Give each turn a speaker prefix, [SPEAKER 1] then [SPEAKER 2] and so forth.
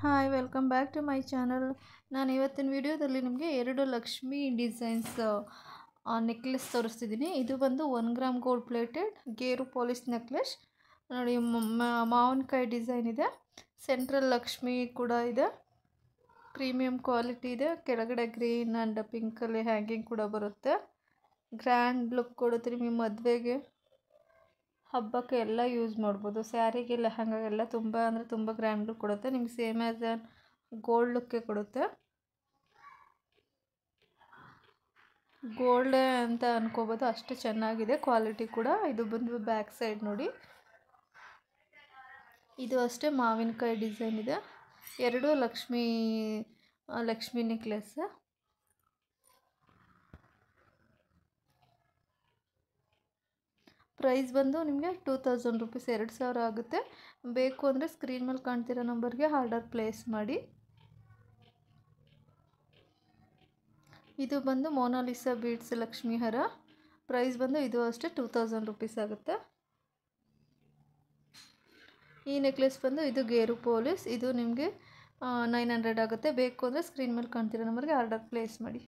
[SPEAKER 1] Hi welcome back to my channel. ನಾನು ಇವತ್ತಿನ ವಿಡಿಯೋದಲ್ಲಿ ನಿಮಗೆ 2 ಲಕ್ಷ್ಮಿ ಡಿಸೈನ್ಸ್ ನೆಕ್ಲೆಸ್ ತೋರಿಸ್ತಿದ್ದೀನಿ. ಇದು ಬಂದು 1 ಗ್ರಾಮ್ ಗೋಲ್ಡ್ ಪ್ಲೇಟೆಡ್ ಗೇರು ಪಾಲಿಶ್ ನೆಕ್ಲೆಸ್ ನೋಡಿ. ಮಾವಿನಕಾಯಿ ಡಿಸೈನ್ ಇದೆ, ಸೆಂಟ್ರಲ್ ಲಕ್ಷ್ಮಿ ಕೂಡ ಇದೆ, ಪ್ರೀಮಿಯಂ ಕ್ವಾಲಿಟಿ ಇದೆ. ಕೆಳಗಡೆ ಗ್ರೀನ್ ಆ್ಯಂಡ್ ಪಿಂಕಲ್ಲಿ ಹ್ಯಾಂಗಿಂಗ್ ಕೂಡ ಬರುತ್ತೆ. ಗ್ರ್ಯಾಂಡ್ ಲುಕ್ ಕೊಡುತ್ತೆ ನಿಮಗೆ. ಮದುವೆಗೆ, ಹಬ್ಬಕ್ಕೆ ಎಲ್ಲ ಯೂಸ್ ಮಾಡ್ಬೋದು. ಸ್ಯಾರಿಗೆ, ಲೆಹಂಗಾಗೆಲ್ಲ ತುಂಬ ಅಂದರೆ ತುಂಬ ಗ್ರ್ಯಾಂಡ್ ಲುಕ್ ಕೊಡುತ್ತೆ ನಿಮ್ಗೆ. ಸೇಮ್ ಆ್ಯಸ್ ಗೋಲ್ಡ್ ಲುಕ್ಕೆ ಕೊಡುತ್ತೆ. ಗೋಲ್ಡೇ ಅಂತ ಅನ್ಕೋಬೋದು, ಅಷ್ಟು ಚೆನ್ನಾಗಿದೆ ಕ್ವಾಲಿಟಿ ಕೂಡ. ಇದು ಬಂದು ಬ್ಯಾಕ್ ಸೈಡ್ ನೋಡಿ. ಇದು ಅಷ್ಟೇ ಮಾವಿನಕಾಯಿ ಡಿಸೈನ್ ಇದೆ. 2 ಲಕ್ಷ್ಮಿ ನೆಕ್ಲೆಸ್. ಪ್ರೈಸ್ ಬಂದು ನಿಮಗೆ 2000 ರುಪೀಸ್, 2000 ಆಗುತ್ತೆ. ಬೇಕು ಅಂದರೆ ಸ್ಕ್ರೀನ್ ಮೇಲೆ ಕಾಣ್ತಿರೋ ನಂಬರ್ಗೆ ಆರ್ಡರ್ ಪ್ಲೇಸ್ ಮಾಡಿ. ಇದು ಬಂದು ಮೊನಾಲಿಸಾ ಬೀಡ್ಸ್ ಲಕ್ಷ್ಮಿ ಹಾರ. ಪ್ರೈಸ್ ಬಂದು ಇದು ಅಷ್ಟೇ 2000 ರುಪೀಸ್ ಆಗುತ್ತೆ. ಈ ನೆಕ್ಲೆಸ್ ಬಂದು ಇದು ಗೇರು ಪಾಲಿಶ್, ಇದು ನಿಮಗೆ 900 ಆಗುತ್ತೆ. ಬೇಕು ಅಂದರೆ ಸ್ಕ್ರೀನ್ ಮೇಲೆ ಕಾಣ್ತಿರೋ ನಂಬರ್ಗೆ ಆರ್ಡರ್ ಪ್ಲೇಸ್ ಮಾಡಿ.